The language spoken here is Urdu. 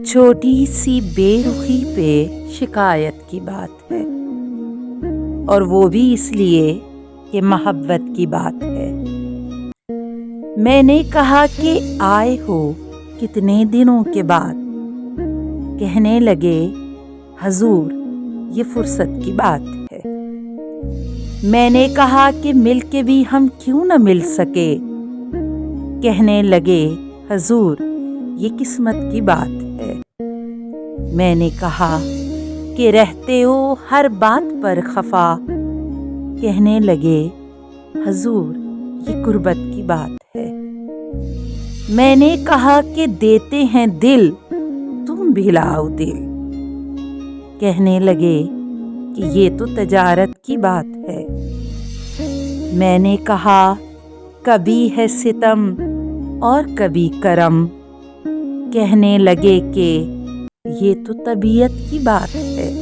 چھوٹی سی بے رخی پہ شکایت کی بات ہے، اور وہ بھی اس لیے کہ محبت کی بات ہے۔ میں نے کہا کہ آئے ہو کتنے دنوں کے بعد، کہنے لگے حضور یہ فرصت کی بات ہے۔ میں نے کہا کہ مل کے بھی ہم کیوں نہ مل سکے، کہنے لگے حضور یہ قسمت کی بات ہے۔ میں نے کہا کہ رہتے ہو ہر بات پر خفا، کہنے لگے حضور یہ غربت کی بات ہے۔ میں نے کہا کہ دیتے ہیں دل تم بھی لاؤ دل، کہنے لگے کہ یہ تو تجارت کی بات ہے۔ میں نے کہا کبھی ہے ستم اور کبھی کرم، کہنے لگے کہ یہ تو طبیعت کی بات ہے۔